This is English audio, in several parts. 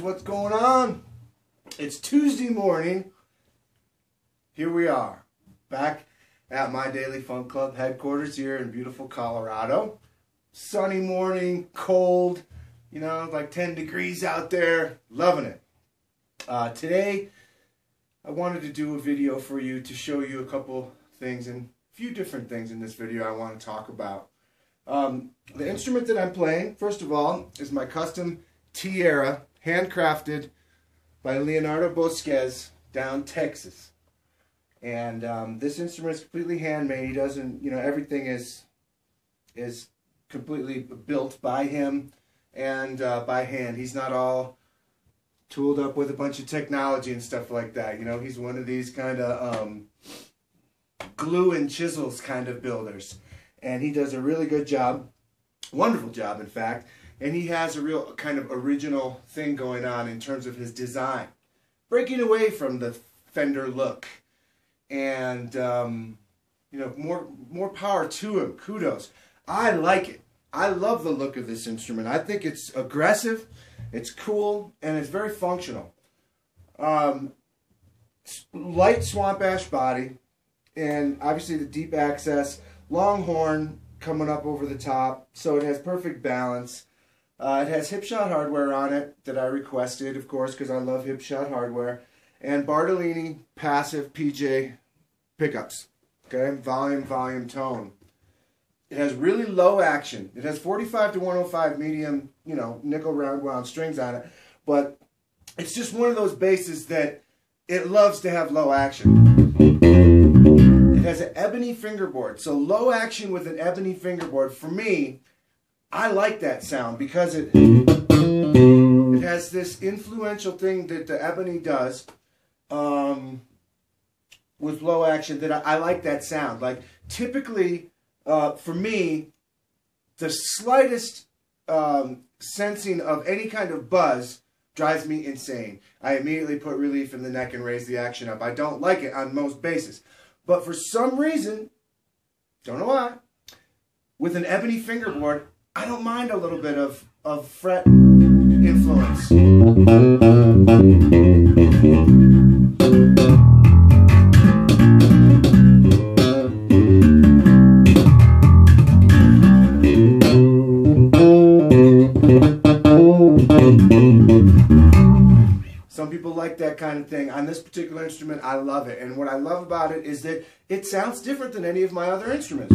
What's going on? It's Tuesday morning. Here we are, back at my Daily Funk Club headquarters here in beautiful Colorado. Sunny morning, cold, you know, like 10 degrees out there. Loving it. Today, I wanted to do a video for you to show you a couple things and a few different things in this video I want to talk about. The instrument that I'm playing, first of all, is my custom Tierra, handcrafted by Leonardo Bosquez down Texas. And this instrument is completely handmade. He doesn't, you know, everything is completely built by him and by hand. He's not all tooled up with a bunch of technology and stuff like that. You know, he's one of these kind of glue and chisels kind of builders. And he does a really good job, wonderful job in fact. And he has a real kind of original thing going on in terms of his design. Breaking away from the Fender look. And, you know, more power to him. Kudos. I like it. I love the look of this instrument. I think it's aggressive, it's cool, and it's very functional. Light swamp ash body, and obviously the deep access, long horn coming up over the top, so it has perfect balance. It has hip-shot hardware on it that I requested, of course, because I love hip-shot hardware. And Bartolini passive PJ pickups. Okay, volume, tone. It has really low action. It has 45 to 105 medium, you know, nickel round wound strings on it. But it's just one of those basses that it loves to have low action. It has an ebony fingerboard. So low action with an ebony fingerboard, for me, I like that sound because it has this influential thing that the ebony does with low action that I like that sound. Like typically, for me, the slightest sensing of any kind of buzz drives me insane. I immediately put relief in the neck and raise the action up. I don't like it on most basses. But for some reason, don't know why, with an ebony fingerboard, I don't mind a little bit of fret influence. Some people like that kind of thing. On this particular instrument, I love it. And what I love about it is that it sounds different than any of my other instruments.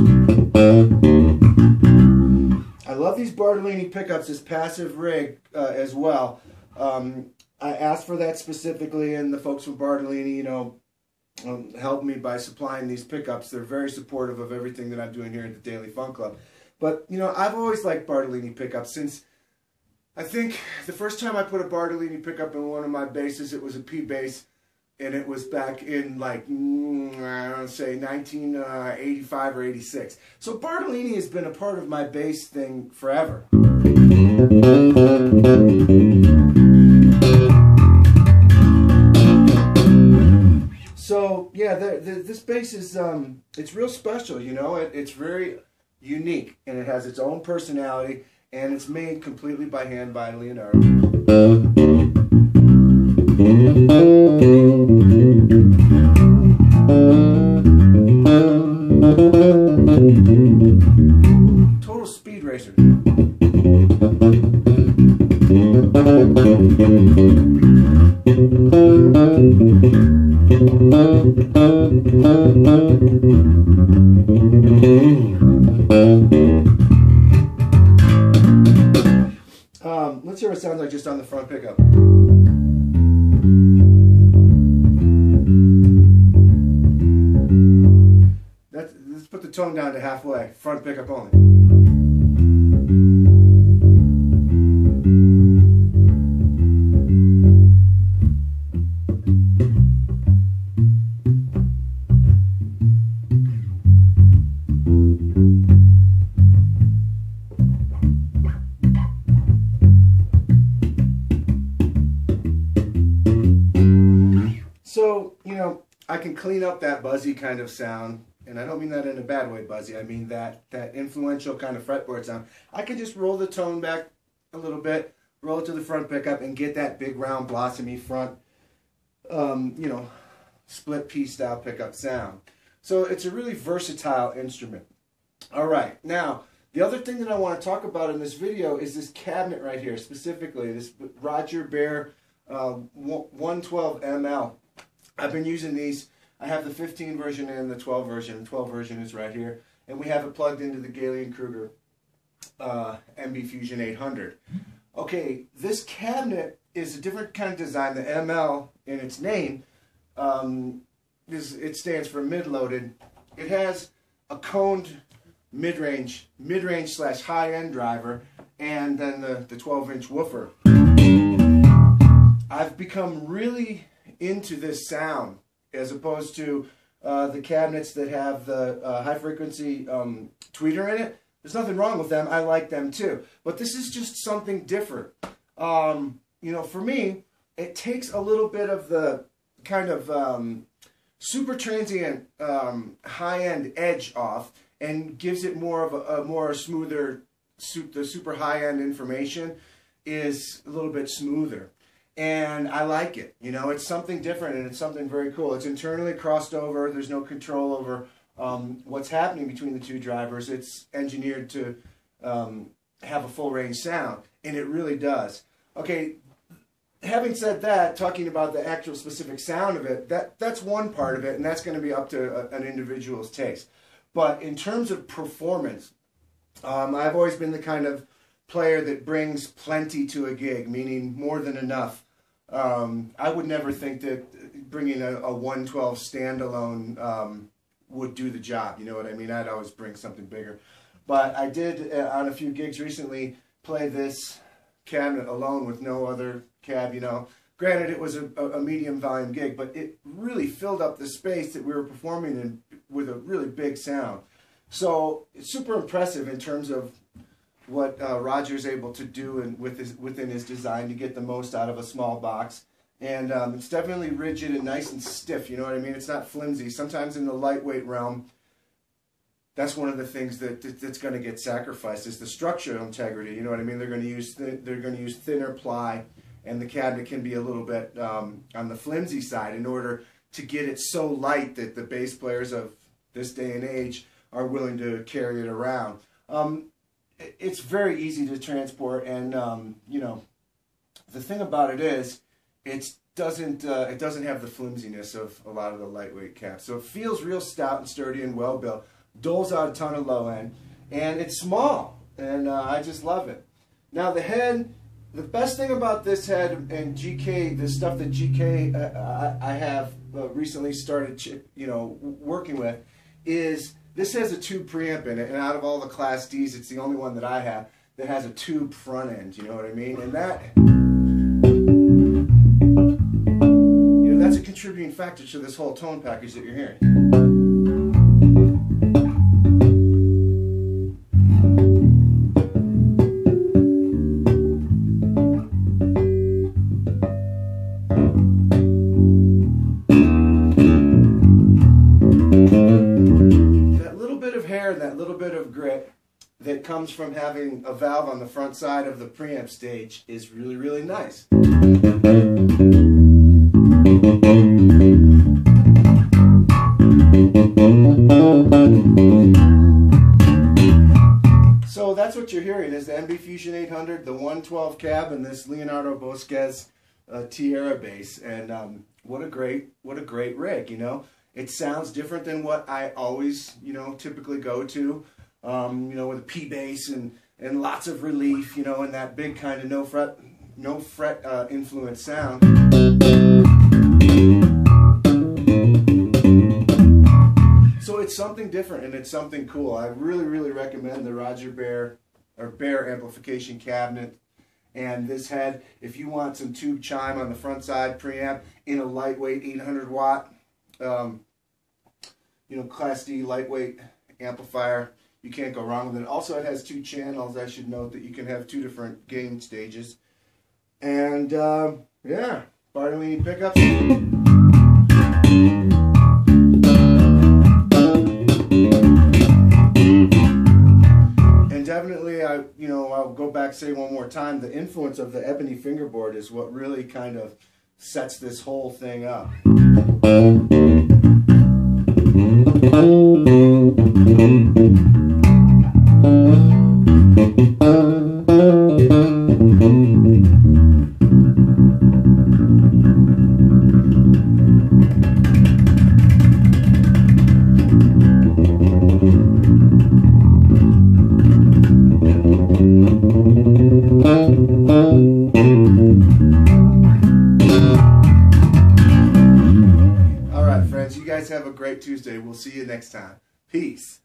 I love these Bartolini pickups as passive rig as well. I asked for that specifically, and the folks from Bartolini, you know, helped me by supplying these pickups. They're very supportive of everything that I'm doing here at the Daily Funk Club. But, you know, I've always liked Bartolini pickups since, I think, the first time I put a Bartolini pickup in one of my basses, it was a P bass, and it was back in, like, I don't say 1985 or 86. So Bartolini has been a part of my bass thing forever. piece is it's real special, you know. It's very unique, and it has its own personality, and it's made completely by hand by Leonardo. Total speed racer. Let's hear what it sounds like just on the front pickup. Let's put the tone down to halfway. Front pickup only. So, you know, I can clean up that buzzy kind of sound, and I don't mean that in a bad way, buzzy. I mean that influential kind of fretboard sound. I can just roll the tone back a little bit, roll it to the front pickup, and get that big, round, blossomy front, you know, split piece style pickup sound. So it's a really versatile instrument. All right, now, the other thing that I want to talk about in this video is this cabinet right here, specifically, this Roger Baer 112 ML. I've been using these. I have the 15 version and the 12 version. The 12 version is right here. And we have it plugged into the Galen-Kruger MB Fusion 800. Okay, this cabinet is a different kind of design. The ML, in its name, it stands for mid-loaded. It has a coned mid-range slash high-end driver, and then the 12-inch woofer. I've become really into this sound, as opposed to the cabinets that have the high-frequency tweeter in it. There's nothing wrong with them. I like them too. But this is just something different. You know, for me, it takes a little bit of the kind of super transient high-end edge off and gives it more of a more smoother, the super high-end information is a little bit smoother. And I like it. You know, it's something different, and it's something very cool. It's internally crossed over. There's no control over what's happening between the two drivers. It's engineered to have a full range sound, and it really does. Okay, having said that, talking about the actual specific sound of it, that's one part of it, and that's going to be up to an individual's taste. But in terms of performance, I've always been the kind of player that brings plenty to a gig, meaning more than enough. I would never think that bringing a 112 standalone would do the job. You know what I mean? I'd always bring something bigger. But I did, on a few gigs recently, play this cabinet alone with no other cab, you know. Granted, it was a medium volume gig, but it really filled up the space that we were performing in with a really big sound. So it's super impressive in terms of what Roger's able to do within his design to get the most out of a small box. And it's definitely rigid and nice and stiff, you know what I mean? It's not flimsy. Sometimes in the lightweight realm, that's one of the things that's going to get sacrificed is the structural integrity, you know what I mean? They're going to use thinner ply, and the cabinet can be a little bit on the flimsy side in order to get it so light that the bass players of this day and age are willing to carry it around. It's very easy to transport, and you know, the thing about it is, it doesn't have the flimsiness of a lot of the lightweight cabs. So it feels real stout and sturdy and well built. Doles out a ton of low end, and it's small, and I just love it. Now the head, the best thing about this head and GK, the stuff that GK I have recently started, you know, working with, is this has a tube preamp in it, and out of all the Class Ds, it's the only one that I have that has a tube front end, you know what I mean? And that, you know, that's a contributing factor to this whole tone package that you're hearing. comes from having a valve on the front side of the preamp stage is really, really nice. So that's what you're hearing is the Amplification 800, the 112 cab, and this Leonardo Bosquez Tierra bass. And what a great rig, you know. It sounds different than what I always, you know, typically go to, you know, with a P bass and lots of relief, you know, and that big kind of no fret influence sound. So it's something different and it's something cool. I really, really recommend the Baer amplification cabinet and this head. If you want some tube chime on the front side preamp in a lightweight 800 watt, you know, Class D lightweight amplifier, you can't go wrong with it. Also, it has 2 channels. I should note that you can have 2 different gain stages. And yeah, Bartolini pickups. And definitely, I'll go back, say one more time, the influence of the ebony fingerboard is what really kind of sets this whole thing up. All right, friends, you guys have a great Tuesday. We'll see you next time. Peace.